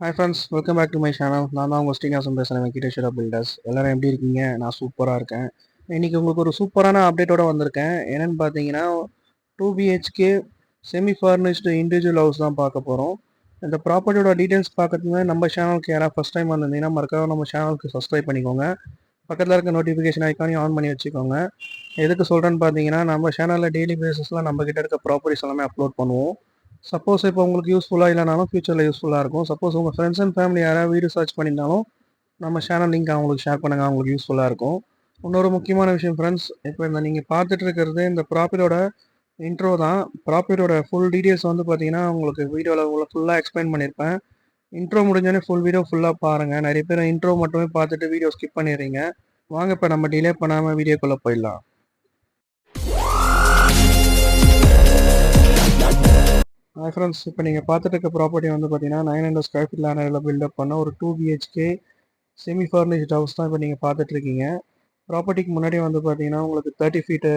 Hi friends, welcome back to my channel. நான் தான் உங்கள் ஸ்ரீனிவாசன் பேசுகிறேன், வெங்கடேஸ்வரா பில்டர்ஸ். எல்லோரும் எப்படி இருக்கீங்க? நான் சூப்பராக இருக்கேன். இன்றைக்கி உங்களுக்கு ஒரு சூப்பரான அப்டேட்டோட வந்திருக்கேன். என்னென்னு பார்த்தீங்கன்னா, 2 BHK semi furnished individual house தான் பார்க்க போகிறோம். இந்த ப்ராப்பர்ட்டியோட டீட்டெயில்ஸ் பார்க்கறதுக்கு நம்ம சேனலுக்கு யாராவது ஃபஸ்ட் டைம் வந்திருந்தீங்கன்னா மறக்காம நம்ம சேனலுக்கு சப்ஸ்கிரைப் பண்ணிக்கோங்க. பக்கத்தில் இருக்க நோட்டிஃபிகேஷன் ஐக்கானையும் ஆன் பண்ணி வச்சுக்கோங்க. எதுக்கு சொல்கிறேன்னு பார்த்தீங்கன்னா, நம்ம சேனலில் டெய்லி பேசிஸில் நம்மக்கிட்ட இருக்க ப்ராப்பர்ட்டிஸ் எல்லாமே அப்லோட் பண்ணுவோம். சப்போஸ் இப்போ உங்களுக்கு யூஸ்ஃபுல்லாக இல்லைனாலும் ஃபியூச்சரில் யூஸ்ஃபுல்லாக இருக்கும். சப்போஸ் உங்கள் ஃப்ரெண்ட்ஸ் அண்ட் ஃபேமிலி யாராவது வீடு சர்ச் பண்ணியிருந்தாலும் நம்ம சேனல் லிங்க் அவங்களுக்கு ஷேர் பண்ணுங்கள், அவங்களுக்கு யூஸ்ஃபுல்லாக இருக்கும். இன்னொரு முக்கியமான விஷயம் ஃப்ரெண்ட்ஸ், இப்போ இந்த நீங்கள் பார்த்துட்டு இருக்கிறது இந்த ப்ராப்பர்ட்டியோட இன்ட்ரோ தான். ப்ராப்பர்ட்டியோட ஃபுல் டீட்டெயில்ஸ் வந்து பார்த்தீங்கன்னா உங்களுக்கு வீடியோவில் ஃபுல்லாக எக்ஸ்பிளைன் பண்ணியிருப்பேன். இன்ட்ரோ முடிஞ்சோடனே ஃபுல் வீடியோ ஃபுல்லாக பாருங்கள். நிறைய பேர் இன்ட்ரோ மட்டுமே பார்த்துட்டு வீடியோ ஸ்கிப் பண்ணிடுறீங்க. வாங்க இப்போ நம்ம டிலே பண்ணாமல் வீடியோக்குள்ளே போயிடலாம். ஹாய் ஃப்ரெண்ட்ஸ், இப்போ நீங்கள் பார்த்துட்டு இருக்க ப்ராப்பர்ட்டி வந்து பார்த்தீங்கன்னா 900 ஸ்கொயர் ஃபீட் லேண்ட் ஏரியாவில் பில்டப் பண்ண ஒரு 2 BHK செமி ஃபர்னிஷ்ட் ஹவுஸ் தான் இப்போ நீங்கள் பார்த்துட்ருக்கீங்க. ப்ராப்பர்ட்டிக்கு முன்னாடி வந்து பார்த்தீங்கன்னா உங்களுக்கு 30 ஃபீட்டு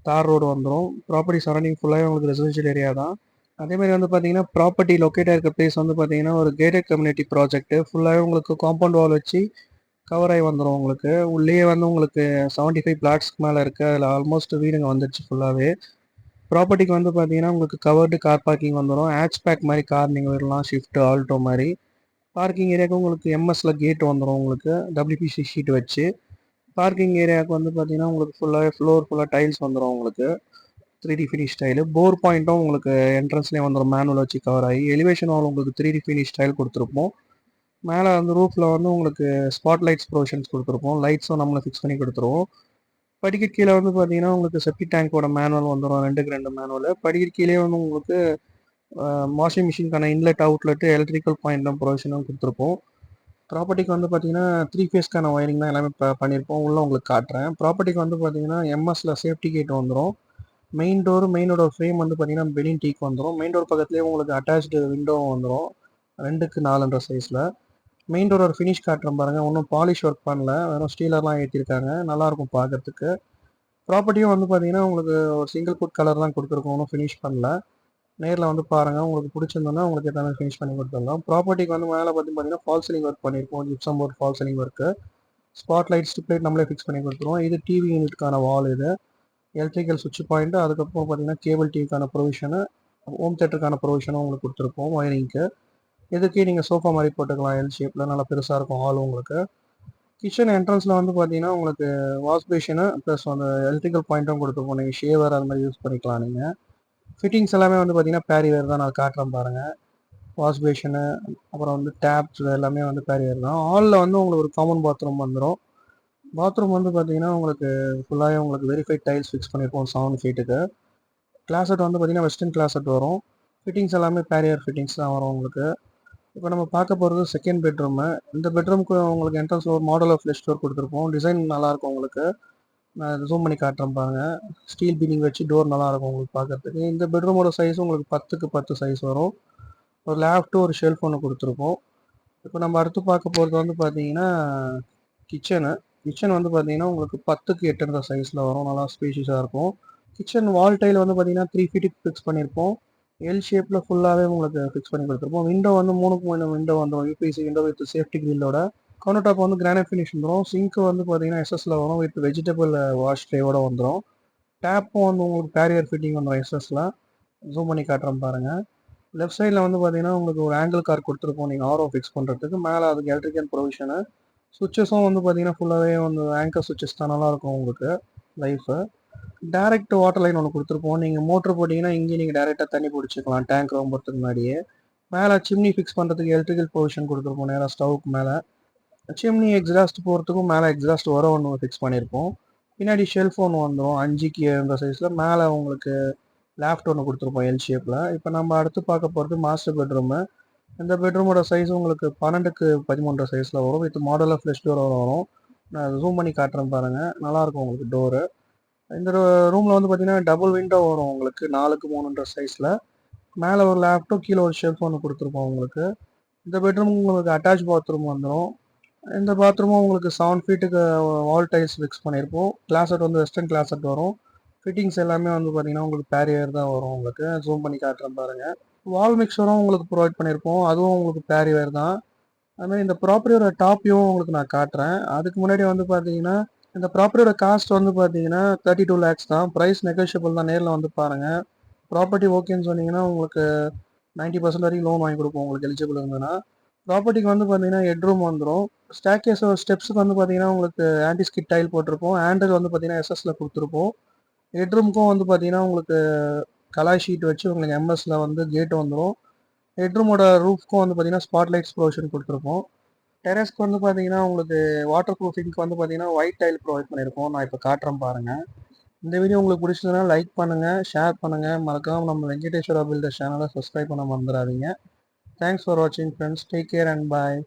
தார் ரோடு வந்துடும். ப்ராப்பர்ட்டி சரௌண்டிங் ஃபுல்லாகவே உங்களுக்கு ரெசிடென்ஷியல் ஏரியா தான். அதேமாதிரி வந்து பார்த்தீங்கன்னா ப்ராப்பர்ட்டி லொக்கேட்டாக இருக்க பிளேஸ் வந்து பார்த்தீங்கன்னா ஒரு கேட்டட் கம்யூனிட்டி ப்ராஜெக்ட். ஃபுல்லாகவே உங்களுக்கு காம்பவுண்ட் வால் வச்சு கவர் ஆகி வந்துடும். உங்களுக்கு உள்ளேயே வந்து உங்களுக்கு 75 பிளாட்ஸ்க்கு மேலே இருக்குது. அதில் ஆல்மோஸ்ட் வீடுங்க வந்துடுச்சு ஃபுல்லாகவே. ப்ராப்பர்ட்டிக்கு வந்து பார்த்தீங்கன்னா உங்களுக்கு கவர்டு கார் பார்க்கிங் வந்துடும். பேக் மாதிரி கார் நீங்கள் விடலாம், ஷிஃப்ட் ஆல்டோ மாதிரி. பார்க்கிங் ஏரியாவுக்கு உங்களுக்கு எம்எஸ்ல கேட் வந்துடும். உங்களுக்கு WPC ஷீட் வச்சு பார்க்கிங் ஏரியாவுக்கு வந்து பார்த்தீங்கன்னா உங்களுக்கு ஃபுல்லாக டைல்ஸ் வந்துடும். உங்களுக்கு 3D ஃபினிஷ் ஸ்டைலு. போர் பாயிண்ட்டும் உங்களுக்கு என்ட்ரன்ஸ்லேயே வந்துடும், மேனுவல் வச்சு கவர் ஆகி. எலிவேஷன் வால் உங்களுக்கு 3D ஃபினிஷ் ஸ்டைல் கொடுத்துருப்போம். மேலே வந்து ரூஃபில் வந்து உங்களுக்கு ஸ்பாட் லைட்ஸ் ப்ரொவிஷன்ஸ் கொடுத்துருப்போம். லைட்ஸும் நம்மளை ஃபிக்ஸ் பண்ணி கொடுத்துருவோம். படிக்கட் கீழே வந்து பார்த்தீங்கன்னா உங்களுக்கு செப்டி டேங்கோட மேனுவல் வந்துடும், 2 மேனுவல். படிக்கட் கீழே வந்து உங்களுக்கு வாஷிங் மிஷினுக்கான இன்லெட் அவுட்லெட்டு எலக்ட்ரிக்கல் பாயிண்ட்டும் ப்ரொவிஷனும் கொடுத்துருப்போம். ப்ராப்பர்ட்டிக்கு வந்து பார்த்தீங்கன்னா 3 ஃபேஸ்க்கான ஒயரிங் தான் எல்லாமே பண்ணியிருப்போம். உள்ளே உங்களுக்கு காட்டுறேன். ப்ராப்பர்ட்டிக்கு வந்து பார்த்தீங்கன்னா எம்எஸ்ல சேஃப்டி கேட் வந்துடும். மெயினோட ஃப்ரேம் வந்து பார்த்தீங்கன்னா பெனின் டீக் வந்துடும். மெயின் டோர் பக்கத்துலேயே உங்களுக்கு அட்டாச்சு விண்டோவும் வந்துடும், 2க்கு 4 சைஸில். மெயின் டோரோட ஃபினிஷ் காட்டுறேன் பாருங்கள். ஒன்றும் பாலிஷ் ஒர்க் பண்ணல, வெறும் ஸ்டீலர்லாம் ஏற்றிருக்காங்க. நல்லாயிருக்கும் பார்க்குறதுக்கு. ப்ராப்பர்ட்டியும் வந்து பார்த்தீங்கன்னா உங்களுக்கு ஒரு சிங்கிள் ஃபுட் கலர் தான் கொடுத்துருக்கோம், ஒன்றும் ஃபினிஷ் பண்ணல. நேரில் வந்து பாருங்கள், உங்களுக்கு பிடிச்சிருந்தோன்னா உங்களுக்கு எதாவது ஃபினிஷ் பண்ணி கொடுத்துடலாம். ப்ராப்பர்ட்டிக்கு வந்து மேலே பார்த்தீங்கன்னா ஃபால் சீலிங் ஒர்க் பண்ணியிருக்கோம், gypsum board fall ceiling work. Spot light strip light நம்மளே ஃபிக்ஸ் பண்ணி கொடுத்துருவோம். இது டிவி யூனிட்டுக்கான வால், இது எலக்ட்ரிக்கல் சுவிட்ச் பாயிண்ட்டு. அதுக்கப்புறம் பார்த்தீங்கன்னா கேபிள் டிவிக்கான ப்ரொவிஷனு, ஹோம் தேட்டருக்கான ப்ரொவிஷனும் உங்களுக்கு கொடுத்துருப்போம் ஒயரிங்க்கு. இதுக்கு நீங்கள் சோஃபா மாதிரி போட்டுக்கலாம், எல் ஷேப்பில் நல்லா பெருசாக இருக்கும் ஹால் உங்களுக்கு. கிச்சன் என்ட்ரன்ஸில் வந்து பார்த்தீங்கன்னா உங்களுக்கு வாஷ் பேஷனு ப்ளஸ் அந்த எலக்ட்ரிக்கல் பாயிண்ட்டும் கொடுத்துருப்போம். நீங்கள் ஷேவர் அது மாதிரி யூஸ் பண்ணிக்கலாம். நீங்கள் ஃபிட்டிங்ஸ் எல்லாமே வந்து பார்த்தீங்கன்னா பேரிவேர் தான், நான் காட்டுறேன் பாருங்கள். வாஷ் பேஷனு, அப்புறம் வந்து டேப்ஸ் எல்லாமே வந்து பேரிவேர் தான். ஹாலில் வந்து உங்களுக்கு ஒரு காமன் பாத்ரூம் வந்துடும். பாத்ரூம் வந்து பார்த்தீங்கன்னா உங்களுக்கு ஃபுல்லாகவே உங்களுக்கு வெரிஃபைட் டைல்ஸ் ஃபிக்ஸ் பண்ணியிருப்போம் 7 ஃபீட்டுக்கு. கிளாசட் வந்து பார்த்தீங்கன்னா வெஸ்டர்ன் கிளாசட் வரும். ஃபிட்டிங்ஸ் எல்லாமே பேரியர் ஃபிட்டிங்ஸ் தான் வரும் உங்களுக்கு. இப்போ நம்ம பார்க்க போகிறது செகண்ட் பெட்ரூமு. இந்த பெட்ரூமுக்கு உங்களுக்கு என்ட்ரன்ஸில் ஒரு மாடல் ஆஃப் ஃப்ளஷ் டோர் கொடுத்துருப்போம். டிசைன் நல்லாயிருக்கும் உங்களுக்கு. நான் ஜூம் பண்ணி காட்டுறேன் பாருங்கள். ஸ்டீல் பீனிங் வச்சு டோர் நல்லாயிருக்கும் உங்களுக்கு பார்க்குறதுக்கு. இந்த பெட்ரூமோட சைஸ் உங்களுக்கு 10க்கு 10 சைஸ் வரும். ஒரு லேஃப்ட்டு ஒரு ஷெல்ஃப் ஒன்று கொடுத்துருப்போம். இப்போ நம்ம அடுத்து பார்க்க போகிறது வந்து பார்த்தீங்கன்னா கிச்சன் வந்து பார்த்தீங்கன்னா உங்களுக்கு 10க்கு 8 சைஸில் வரும். நல்லா ஸ்பேஷியஸாக இருக்கும். கிச்சன் வால் டைல் வந்து பார்த்தீங்கன்னா 3 ஃபீட்டுக்கு ஃபிக்ஸ் பண்ணியிருப்போம். எல் ஷேப்பில் ஃபுல்லாகவே உங்களுக்கு ஃபிக்ஸ் பண்ணி கொடுத்துருப்போம். விண்டோ வந்து 3க்கு 3 விண்டோ வந்துடும், யூபிசி விண்டோ வித் சேஃப்டி கிரில்லோட. கவுண்டர் டாப் வந்து கிரானைட் ஃபினிஷ் வந்துடும். சிங்க் வந்து பார்த்தீங்கன்னா எஸ்எஸ்ல வரும், வித் வெஜிடபிள் வாஷ் ட்ரேவோட வந்துடும். டேப்பும் வந்து உங்களுக்கு பேரியர் ஃபிட்டிங் வந்துடும் எஸ்எஸ்ல. ஜூம் பண்ணி காட்டுறேன் பாருங்கள். லெஃப்ட் சைடில் வந்து பார்த்தீங்கன்னா உங்களுக்கு ஒரு ஆங்கிள் கார் கொடுத்துருப்போம் நீங்கள் ஆரோ ஃபிக்ஸ் பண்ணுறதுக்கு. மேலே அதுக்கு எலக்ட்ரிக்கல் ப்ரொவிஷனு. சுவிச்சஸும் வந்து பார்த்தீங்கன்னா ஃபுல்லாகவே வந்து ஆங்கர் சுவிச்சஸ் தான், நல்லாயிருக்கும் உங்களுக்கு லைஃபு. டேரெக்ட் வாட்டர் லைன் ஒன்று கொடுத்துருப்போம். நீங்கள் மோட்ரு போட்டிங்கன்னா இங்கேயும் நீங்கள் டேரெக்டாக தண்ணி பிடிச்சிக்கலாம் டேங்க் ரொம்பறதுக்கு முன்னாடியே. மேலே சிம்னி ஃபிக்ஸ் பண்ணுறதுக்கு எலக்ட்ரிக்கல் ப்ரொவிஷன் கொடுத்துருப்போம் நேராக ஸ்டவ்வுக்கு மேலே. சிம்னி எக்ஸாஸ்ட் போகிறதுக்கும் மேலே எக்ஸாஸ்ட் வர ஒன்று ஃபிக்ஸ் பண்ணியிருப்போம். பின்னாடி ஷெல்ஃப் ஒன்று வந்துடும் 5க்கு 7 சைஸில். மேலே உங்களுக்கு லேஃப்ட் ஒன்று கொடுத்துருப்போம் எல் ஷேப்பில். இப்போ நம்ம அடுத்து பார்க்க போகிறது மாஸ்டர் பெட்ரூமு. இந்த பெட்ரூமோட சைஸ் உங்களுக்கு 12க்கு 13 சைஸில் வரும், வித் மாடல் ஆஃப் ஃப்ளஷ் டோரோட வரும். நான் ஜூம் பண்ணி காட்டுறேன் பாருங்கள், நல்லாயிருக்கும் உங்களுக்கு டோரு. இந்த ரூமில் வந்து பார்த்தீங்கன்னா டபுள் விண்டோ வரும் உங்களுக்கு 4க்கு 3 சைஸில். மேலே ஒரு லேப்டாப், கீழே ஒரு ஷெல்ஃப் ஒன்று கொடுத்துருப்போம் உங்களுக்கு. இந்த பெட்ரூம் உங்களுக்கு அட்டாச் பாத்ரூம் வந்துடும். இந்த பாத்ரூமும் உங்களுக்கு 7 ஃபீட்டுக்கு வால் டைல்ஸ் ஃபிக்ஸ் பண்ணியிருப்போம். கிளாசட் வந்து வெஸ்டர்ன் கிளாசட் வரும். ஃபிட்டிங்ஸ் எல்லாமே வந்து பார்த்தீங்கன்னா உங்களுக்கு பேரியர் தான் வரும் உங்களுக்கு. ஜூம் பண்ணி காட்டுறேன் பாருங்கள். வால் மிக்சரும் உங்களுக்கு ப்ரொவைட் பண்ணியிருப்போம். அதுவும் உங்களுக்கு பேரிவேர் தான். அதுமாதிரி இந்த ப்ராப்பர்ட்டியோட டாப் வியூவும் உங்களுக்கு நான் காட்டுறேன். அதுக்கு முன்னாடி வந்து பார்த்தீங்கன்னா, இந்த ப்ராப்பர்ட்டியோட காஸ்ட் வந்து பார்த்தீங்கன்னா 32 லேக்ஸ் தான். பிரைஸ் நெகோஷியபிள் தான். நேர்ல வந்து பாருங்க. ப்ராப்பர்ட்டி ஓகேன்னு சொன்னீங்கன்னா, உங்களுக்கு 90% வரைக்கும் லோன் வாங்கி கொடுப்போம் உங்களுக்கு எலிஜிபிள் இருந்ததுன்னா. ப்ராப்பர்ட்டிக்கு வந்து பார்த்தீங்கன்னா ஹெட்ரூம் வந்துரும். ஸ்டேர்கேஸோட ஸ்டெப்ஸுக்கு வந்து பார்த்தீங்கன்னா, உங்களுக்கு ஆன்டி ஸ்கிட் டைல் போட்டிருப்போம். ஹேண்டில் வந்து பார்த்தீங்கன்னா எஸ்எஸ்ல குடுத்துருப்போம். ஹெட்ரூமுக்கும் வந்து பார்த்தீங்கன்னா, உங்களுக்கு கலாய் ஷீட் வச்சு உங்களுக்கு எம்எஸ்ல வந்து கேட் வந்துரும். ஹெட்ரூமோட ரூஃப்க்கும் வந்து பார்த்தீங்கன்னா, ஸ்பாட் லைட்ஸ் ப்ரொவிஷன் குடுத்துருப்போம். டெரஸ்க்கு வந்து பார்த்தீங்கன்னா, உங்களுக்கு வாட்டர் ப்ரூஃபிங்க்கு வந்து பார்த்தீங்கன்னா, ஒயிட் டைல் ப்ரொவைட் பண்ணியிருக்கோம். நான் இப்ப காட்டுறேன் பாருங்க. இந்த வீடியோ உங்களுக்கு பிடிச்சதுன்னா லைக் பண்ணுங்க, ஷேர் பண்ணுங்க. மறக்காம நம்ம வெங்கடேஸ்வரா பில்டர்ஸ் சேனலை சப்ஸ்கிரைப் பண்ண மறந்துடாதீங்க. தேங்க்ஸ் ஃபார் வாட்சிங் friends. Take care and bye.